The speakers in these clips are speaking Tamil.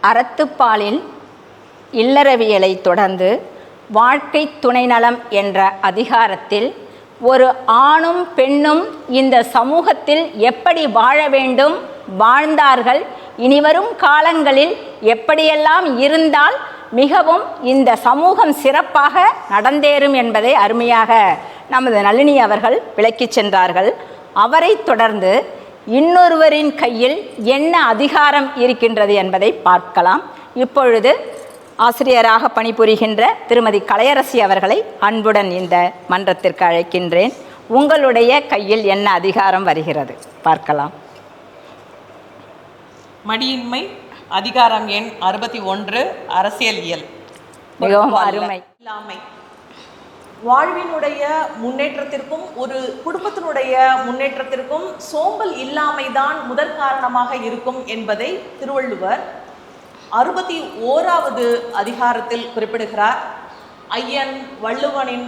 அறத்துப்பாலில் இல்லறவியலை தொடர்ந்து வாழ்க்கை துணைநலம் என்ற அதிகாரத்தில் ஒரு ஆணும் பெண்ணும் இந்த சமூகத்தில் எப்படி வாழ வேண்டும், வாழ்ந்தார்கள், இனிவரும் காலங்களில் எப்படியெல்லாம் இருந்தால் மிகவும் இந்த சமூகம் சிறப்பாக நடந்தேறும் என்பதை அருமையாக நமது நளினி அவர்கள் விளக்கிச் சென்றார்கள். அவரை தொடர்ந்து இன்னொருவரின் கையில் என்ன அதிகாரம் இருக்கின்றது என்பதை பார்க்கலாம். இப்பொழுது ஆசிரியராக பணிபுரிகின்ற திருமதி கலையரசி அவர்களை அன்புடன் இந்த மன்றத்திற்கு அழைக்கின்றேன். உங்களுடைய கையில் என்ன அதிகாரம் வருகிறது பார்க்கலாம். மடியின்மை அதிகாரம் எண் 61 அரசியலியல். மிகவும் அருமை. இல்லாமை வாழ்வினுடைய முன்னேற்றத்திற்கும் ஒரு குடும்பத்தினுடைய முன்னேற்றத்திற்கும் சோம்பல் இல்லாமைதான் முதற் காரணமாக இருக்கும் என்பதை திருவள்ளுவர் 61வது அதிகாரத்தில் குறிப்பிடுகிறார். ஐயன் வள்ளுவனின்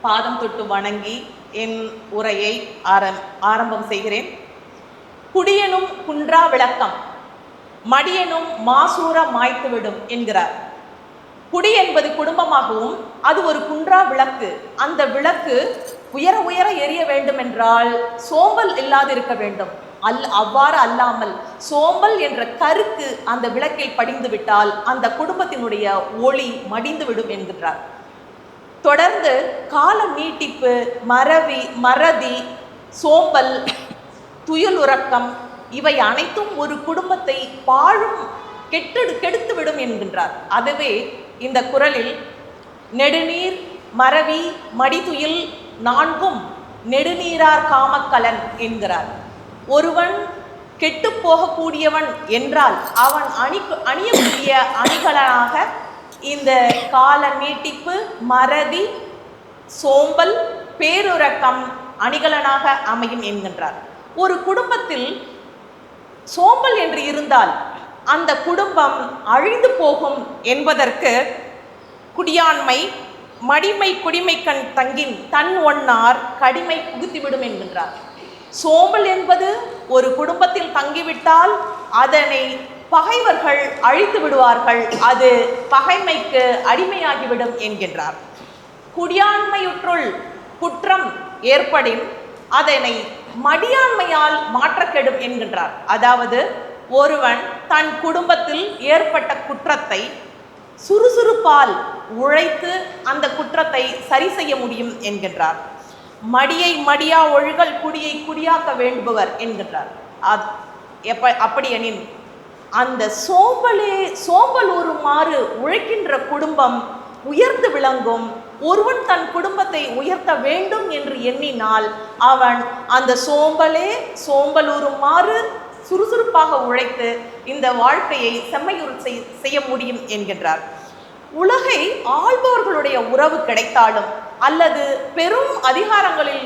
பாதம் தொட்டு வணங்கி என் உரையை ஆரம்பம் செய்கிறேன். குடியனும் குன்றா விளக்கம், மடியனும் மாசூர மாய்த்துவிடும் என்கிறார். குடி என்பது குடும்பமாகவும் அது ஒரு குன்றா விளக்கு. அந்த விளக்கு உயர உயர எரிய வேண்டும் என்றால் சோம்பல் இல்லாதிருக்க வேண்டும். அவ்வாறு அல்லாமல் சோம்பல் என்ற கருக்கு அந்த விளக்கில் படிந்து விட்டால் அந்த குடும்பத்தினுடைய ஒளி மடிந்து விடும் என்கிறார். தொடர்ந்து கால நீட்டிப்பு, மறதி, சோம்பல், துயிலுறக்கம் இவை அனைத்தும் ஒரு குடும்பத்தை பாழும் கெடுத்துவிடும் என்கின்றார். அதுவே இந்த குறளில் நெடுநீர், மறவி, மடிதுயில் நான்கும் நெடுநீரார் காமக்கலன் என்கிறார். ஒருவன் கெட்டு போகக்கூடியவன் என்றால் அவன் அணியக்கூடிய அணிகலனாக இந்த கால நீட்டிப்பு, மறதி, சோம்பல், பேருறக்கம் அணிகலனாக அமையும் என்கின்றார். ஒரு குடும்பத்தில் சோம்பல் என்று இருந்தால் அந்த குடும்பம் அழிந்து போகும் என்பதற்கு குடியாண்மை, மடிமை குடிமைக்கண் தங்கின் தன் ஒன்னார் கடிமை புகுத்திவிடும் என்கின்றார். சோம்பல் என்பது ஒரு குடும்பத்தில் தங்கிவிட்டால் அதனை பகைவர்கள் அழித்து விடுவார்கள், அது பகைமைக்கு அடிமையாகிவிடும் என்கின்றார். குடியாண்மையுற்றுள் குற்றம் ஏற்படின் அதனை மடியாண்மையால் மாற்றக்கெடும் என்கின்றார். அதாவது ஒருவன் தன் குடும்பத்தில் ஏற்பட்ட குற்றத்தை சுறுசுறுப்பால் உழைத்து அந்த குற்றத்தை சரி செய்ய முடியும் என்கின்றார். மடியை மடியா ஒழுகல் குடியை குடியாக்க வேண்டுபவர் என்கின்றார். அப்படியெனின் அந்த சோம்பல் உருமாறு உழைக்கின்ற குடும்பம் உயர்ந்து விளங்கும். ஒருவன் தன் குடும்பத்தை உயர்த்த வேண்டும் என்று எண்ணினால் அவன் அந்த சோம்பலுறுமாறு சுறுசுறுப்பாக உழைத்து இந்த வாழ்க்கையை செம்மையுறு செய்ய முடியும் என்கின்றார். உலகை ஆள்பவர்களுடைய உறவு கிடைத்தாலும் அல்லது பெரும் அதிகாரங்களில்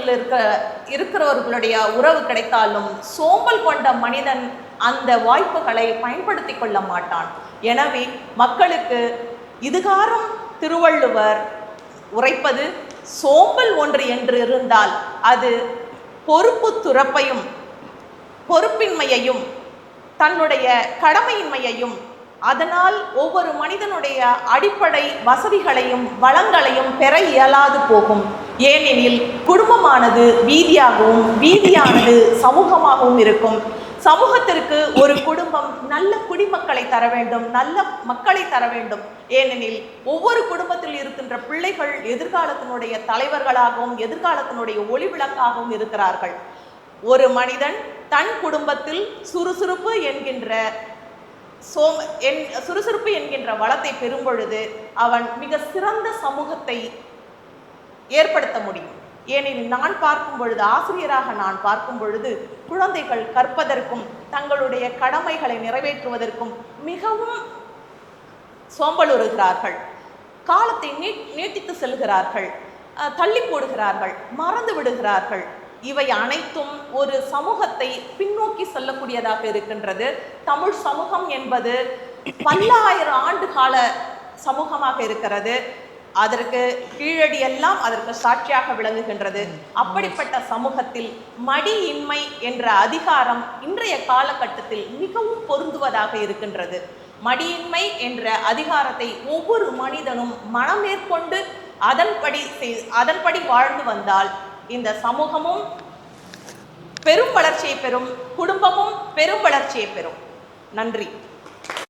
இருக்கிறவர்களுடைய உறவு கிடைத்தாலும் சோம்பல் கொண்ட மனிதன் அந்த வாய்ப்புகளை பயன்படுத்தி கொள்ள மாட்டான். எனவே மக்களுக்கு இதுகாரும் திருவள்ளுவர் உரைப்பது சோம்பல் ஒன்று என்று இருந்தால் அது பொறுப்பு துறப்பையும் பொறுப்பின்மையையும் தன்னுடைய கடமையின்மையையும் அதனால் ஒவ்வொரு மனிதனுடைய அடிப்படை வசதிகளையும் வளங்களையும் பெற இயலாது போகும். ஏனெனில் குடும்பமானது வீதியாகவும் வீதியானது சமூகமாகவும் இருக்கும். சமூகத்திற்கு ஒரு குடும்பம் நல்ல குடிமக்களை தர வேண்டும், நல்ல மக்களை தர வேண்டும். ஏனெனில் ஒவ்வொரு குடும்பத்தில் இருக்கின்ற பிள்ளைகள் எதிர்காலத்தினுடைய தலைவர்களாகவும் எதிர்காலத்தினுடைய ஒளிவிளக்காகவும் இருக்கிறார்கள். ஒரு மனிதன் தன் குடும்பத்தில் சுறுசுறுப்பு என்கின்ற வளத்தை பெறும் பொழுது அவன் மிக சிறந்த சமூகத்தை ஏற்படுத்த முடியும். ஏனெனில் நான் பார்க்கும் பொழுது, ஆசிரியராக நான் பார்க்கும் பொழுது, குழந்தைகள் கற்பதற்கும் தங்களுடைய கடமைகளை நிறைவேற்றுவதற்கும் மிகவும் சோம்பலுறுகிறார்கள். காலத்தை நீட்டித்து செல்கிறார்கள், தள்ளி போடுகிறார்கள், மறந்து விடுகிறார்கள். இவை அனைத்தும் ஒரு சமூகத்தை பின்னோக்கி செல்லக்கூடியதாக இருக்கின்றது. தமிழ் சமூகம் என்பது பல்லாயிரம் ஆண்டு கால சமூகமாக இருக்கிறது. அதற்கு கீழடி எல்லாம் அதற்கு சாட்சியாக விளங்குகின்றது. அப்படிப்பட்ட சமூகத்தில் மடியின்மை என்ற அதிகாரம் இன்றைய காலகட்டத்தில் மிகவும் பொருந்துவதாக இருக்கின்றது. மடியின்மை என்ற அதிகாரத்தை ஒவ்வொரு மனிதனும் மனமேற்கொண்டு அதன்படி வாழ்ந்து வந்தால் இந்த சமூகமும் பெரும் வளர்ச்சியை பெறும், குடும்பமும் பெரும் வளர்ச்சியை பெறும். நன்றி.